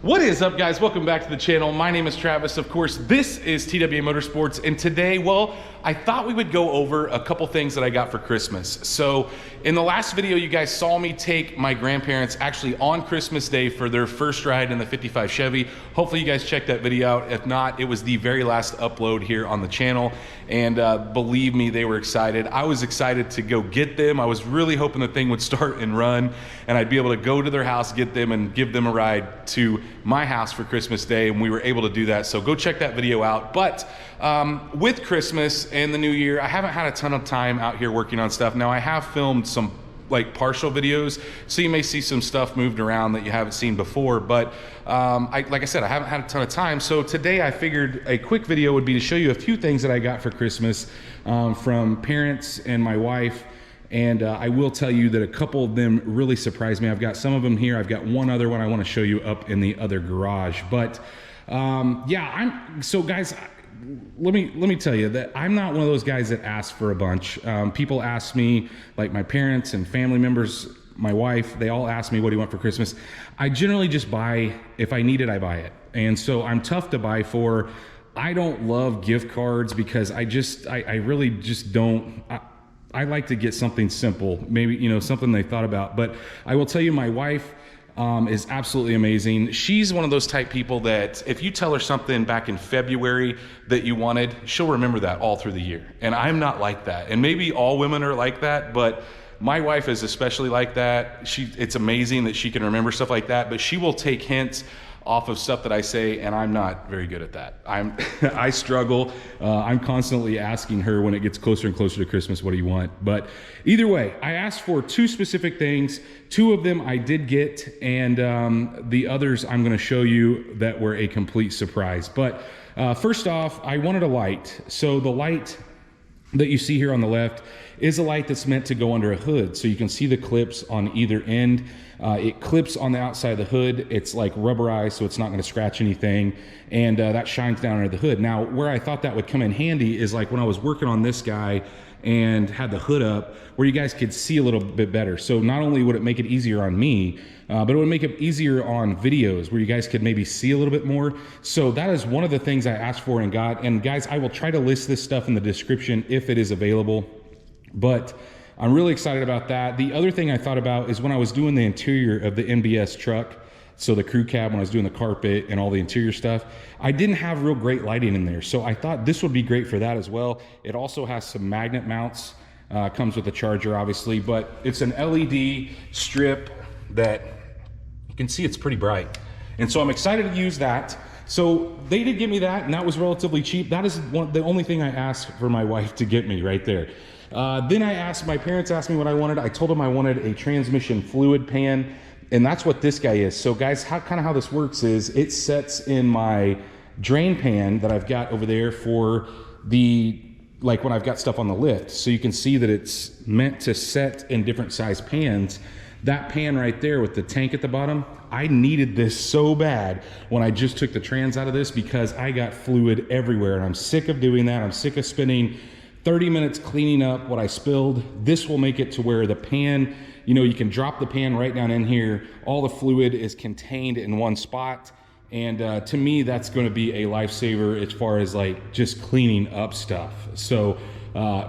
What is up, guys? Welcome back to the channel. My name is Travis. Of course, this is TWA Motorsports, and today, well, I thought we would go over a couple things that I got for Christmas. So in the last video, you guys saw me take my grandparents actually on Christmas Day for their first ride in the 55 Chevy. Hopefully you guys checked that video out. If not, it was the very last upload here on the channel, and believe me, they were excited. I was excited to go get them. I was really hoping the thing would start and run, and I'd be able to go to their house, get them, and give them a ride to my house for Christmas Day, and we were able to do that. So go check that video out. But with Christmas and the new year, I haven't had a ton of time out here working on stuff. Now I have filmed some like partial videos, so you may see some stuff moved around that you haven't seen before, but like I said, I haven't had a ton of time. So today I figured a quick video would be to show you a few things that I got for Christmas from parents and my wife. And I will tell you that a couple of them really surprised me. I've got some of them here. I've got one other one I want to show you up in the other garage. But yeah, so guys, let me tell you that I'm not one of those guys that asks for a bunch. People ask me, like my parents and family members, my wife, they all ask me, what do you want for Christmas? I generally just buy, if I need it, I buy it. And so I'm tough to buy for. I don't love gift cards because I really just don't. I like to get something simple, maybe, you know, something they thought about. But I will tell you, my wife is absolutely amazing. She's one of those type people that if you tell her something back in February that you wanted, she'll remember that all through the year. And I'm not like that. And maybe all women are like that, but my wife is especially like that. It's amazing that she can remember stuff like that, but she will take hints off of stuff that I say, and I'm not very good at that. I struggle. I'm constantly asking her when it gets closer and closer to Christmas, what do you want? But either way, I asked for two specific things. Two of them I did get, and the others I'm gonna show you that were a complete surprise. But first off, I wanted a light. So the light that you see here on the left is a light that's meant to go under a hood, so you can see the clips on either end. It clips on the outside of the hood. It's like rubberized, so it's not going to scratch anything, and that shines down under the hood. Now, where I thought that would come in handy is like when I was working on this guy and had the hood up, where you guys could see a little bit better. So not only would it make it easier on me, but it would make it easier on videos where you guys could maybe see a little bit more. So that is one of the things I asked for and got. And guys, I will try to list this stuff in the description if it is available, but I'm really excited about that. The other thing I thought about is when I was doing the interior of the NBS truck, so the crew cab, when I was doing the carpet and all the interior stuff, I didn't have real great lighting in there. So I thought this would be great for that as well. It also has some magnet mounts, comes with a charger obviously, but it's an LED strip that you can see it's pretty bright. And so I'm excited to use that. So they did give me that, and that was relatively cheap. That is the only thing I asked for my wife to get me right there. Then my parents asked me what I wanted. I told them I wanted a transmission fluid pan, and that's what this guy is. So guys, how this works is it sets in my drain pan that I've got over there for like when I've got stuff on the lift. So you can see that it's meant to set in different size pans. That pan right there with the tank at the bottom, I needed this so bad when I just took the trans out of this because I got fluid everywhere, and I'm sick of doing that. I'm sick of spending 30 minutes cleaning up what I spilled. This will make it to where the pan, you know, you can drop the pan right down in here. All the fluid is contained in one spot. And to me, that's going to be a lifesaver as far as like just cleaning up stuff. So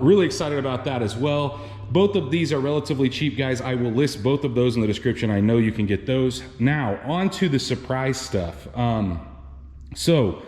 really excited about that as well. Both of these are relatively cheap, guys. I will list both of those in the description. I know you can get those. Now, on to the surprise stuff. So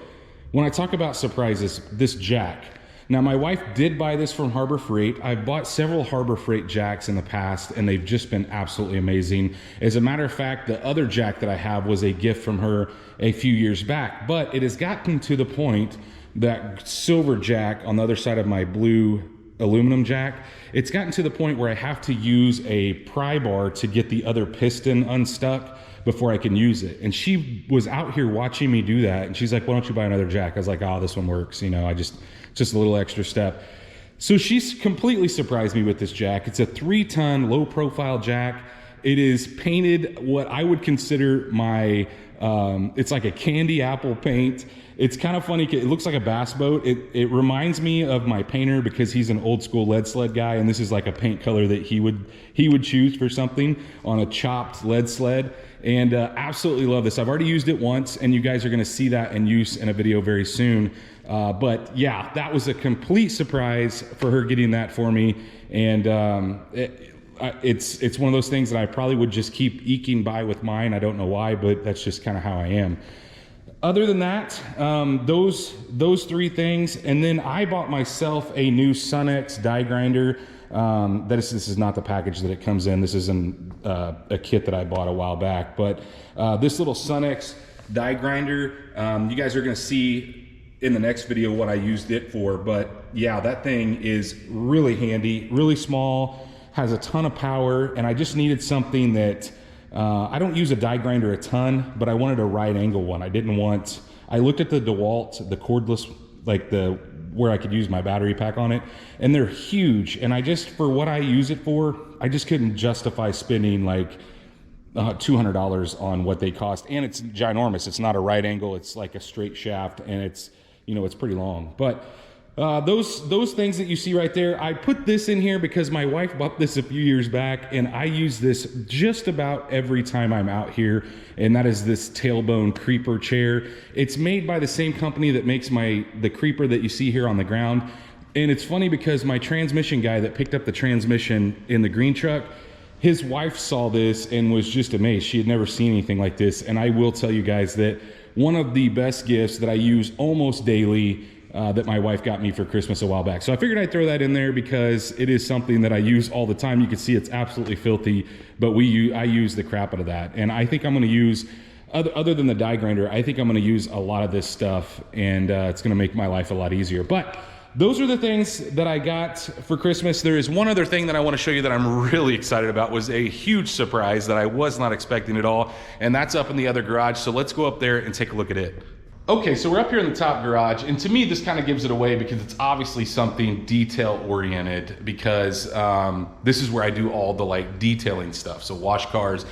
when I talk about surprises, this jack. Now, my wife did buy this from Harbor Freight. I've bought several Harbor Freight jacks in the past, and they've just been absolutely amazing. As a matter of fact, the other jack that I have was a gift from her a few years back, but it has gotten to the point that silver jack on the other side of my blue aluminum jack, it's gotten to the point where I have to use a pry bar to get the other piston unstuck before I can use it. And she was out here watching me do that, and she's like, why don't you buy another jack? I was like, oh, this one works, you know, just a little extra step. So she's completely surprised me with this jack. It's a 3-ton low profile jack, It is painted what I would consider my, it's like a candy apple paint. It's kind of funny. It looks like a bass boat. It reminds me of my painter because he's an old school lead sled guy, and this is like a paint color that he would choose for something on a chopped lead sled. And absolutely love this. I've already used it once, and you guys are going to see that in use in a video very soon. But yeah, that was a complete surprise for her getting that for me. And it's one of those things that I probably would just keep eking by with mine. I don't know why, but that's just kind of how I am. Other than that, those three things, and then I bought myself a new Sunex die grinder. This is not the package that it comes in. This is a kit that I bought a while back. But this little Sunex die grinder, you guys are going to see in the next video what I used it for. But yeah, that thing is really handy, really small, has a ton of power, and I just needed something that I don't use a die grinder a ton, but I wanted a right angle one. I looked at the DeWalt, the cordless, like where I could use my battery pack on it, and they're huge. And for what I use it for, I just couldn't justify spending like $200 on what they cost. And it's ginormous. It's not a right angle. It's like a straight shaft, and it's pretty long. But those things that you see right there, I put this in here because my wife bought this a few years back, and I use this just about every time I'm out here, and that is this tailbone creeper chair. It's made by the same company that makes the creeper that you see here on the ground. And it's funny because my transmission guy that picked up the transmission in the green truck, his wife saw this and was just amazed. She had never seen anything like this. And I will tell you guys that one of the best gifts that I use almost daily that my wife got me for Christmas a while back. So I figured I'd throw that in there because it is something that I use all the time. You can see it's absolutely filthy, but I use the crap out of that. And I think I'm going to use, other than the die grinder, I think I'm going to use a lot of this stuff, and it's going to make my life a lot easier. But those are the things that I got for Christmas. There is one other thing that I want to show you that I'm really excited about. Was a huge surprise that I was not expecting at all, and that's up in the other garage. So let's go up there and take a look at it. Okay, so we're up here in the top garage, and to me this kind of gives it away because it's obviously something detail oriented, because this is where I do all the like detailing stuff. So wash cars,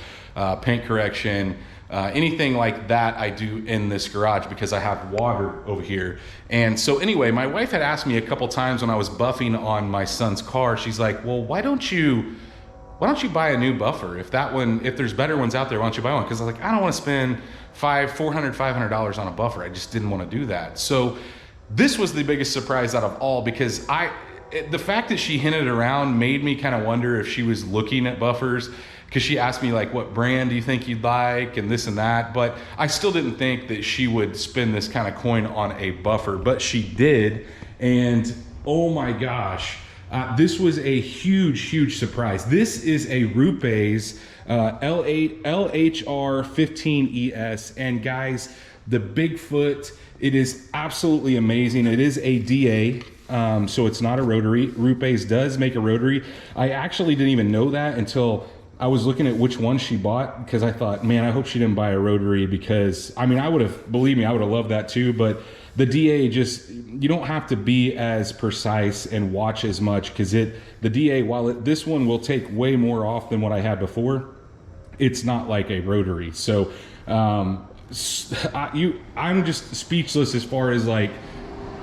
paint correction, anything like that I do in this garage because I have water over here. And so anyway, my wife had asked me a couple times when I was buffing on my son's car, she's like, well, why don't you buy a new buffer? If there's better ones out there, why don't you buy one? Because I was like, I don't want to spend $500 on a buffer. I just didn't want to do that. So this was the biggest surprise out of all, because the fact that she hinted around made me kind of wonder if she was looking at buffers, because she asked me like, what brand do you think you'd like, and this and that. But I still didn't think that she would spend this kind of coin on a buffer, but she did. And oh my gosh, this was a huge surprise. This is a Rupes LHR15ES, and guys, the Bigfoot, it is absolutely amazing. It is a DA, so it's not a rotary. Rupes does make a rotary. I actually didn't even know that until I was looking at which one she bought, because I thought, man, I hope she didn't buy a rotary, because I mean, believe me, I would have loved that too. But the DA, you don't have to be as precise and watch as much, because the DA, this one will take way more off than what I had before, it's not like a rotary. So I'm just speechless as far as like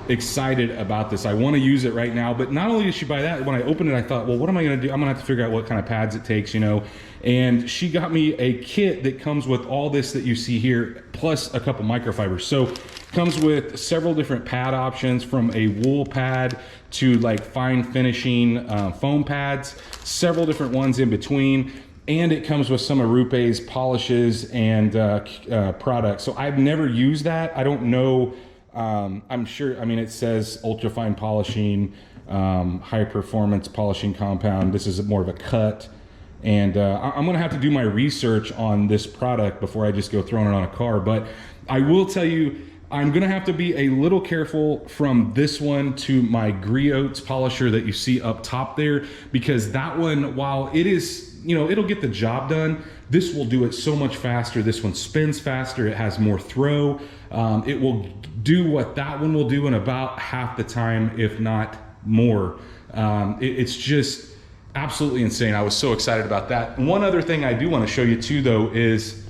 excited about this. I want to use it right now. But not only did she buy that, when I opened it, I thought, well, what am I going to do? I'm gonna have to figure out what kind of pads it takes, and she got me a kit that comes with all this that you see here, plus a couple microfibers. So comes with several different pad options, from a wool pad to like fine finishing foam pads, several different ones in between. And it comes with some of Rupes polishes and products. So I've never used that. I don't know. I'm sure, I mean, it says ultrafine polishing, high performance polishing compound. This is more of a cut. And I'm gonna have to do my research on this product before I just go throwing it on a car. But I will tell you, I'm gonna have to be a little careful from this one to my griots polisher that you see up top there, because that one, while it is, it'll get the job done, this will do it so much faster. This one spins faster, it has more throw. It will do what that one will do in about half the time, if not more. It's just, absolutely insane. I was so excited about that. One other thing I do want to show you too though is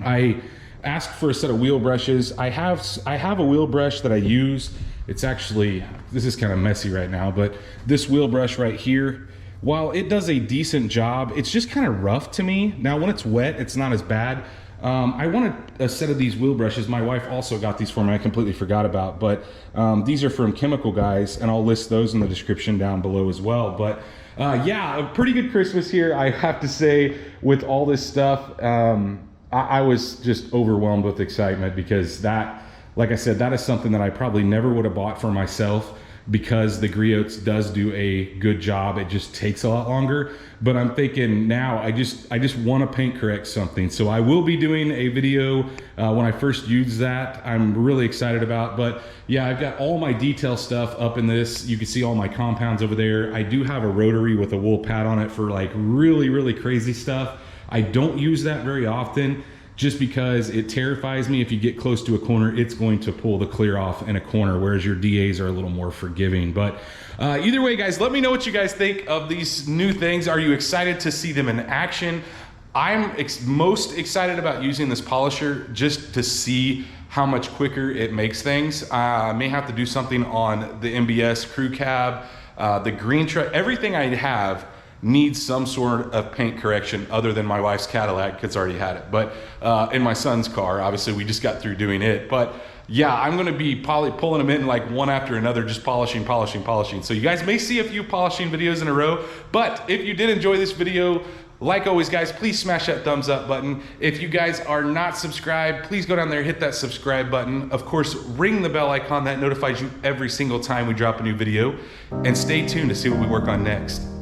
I asked for a set of wheel brushes. I have a wheel brush that I use. It's actually, this is kind of messy right now, but this wheel brush right here, while it does a decent job, it's just kind of rough to me. Now when it's wet, it's not as bad. I wanted a set of these wheel brushes. My wife also got these for me, I completely forgot about, but these are from Chemical Guys, and I'll list those in the description down below as well. But yeah, a pretty good Christmas here, I have to say, with all this stuff. I was just overwhelmed with excitement because that, like I said, that is something that I probably never would have bought for myself, because the griots does do a good job. It just takes a lot longer. But I'm thinking now, I just want to paint correct something. So I will be doing a video when I first use that. I'm really excited about. But yeah, I've got all my detail stuff up in this. You can see all my compounds over there. I do have a rotary with a wool pad on it for like really, really crazy stuff. I don't use that very often, just because it terrifies me. If you get close to a corner, it's going to pull the clear off in a corner, whereas your DAs are a little more forgiving. But either way, guys, let me know what you guys think of these new things. Are you excited to see them in action? I'm most excited about using this polisher just to see how much quicker it makes things. I may have to do something on the MBS crew cab, the green truck, everything I have needs some sort of paint correction other than my wife's Cadillac, because it's already had it. But in my son's car, obviously we just got through doing it. But yeah, I'm gonna be probably pulling them in like one after another, just polishing. So you guys may see a few polishing videos in a row, but if you did enjoy this video, like always, guys, please smash that thumbs up button. If you guys are not subscribed, please go down there, hit that subscribe button. Of course, ring the bell icon that notifies you every single time we drop a new video, and stay tuned to see what we work on next.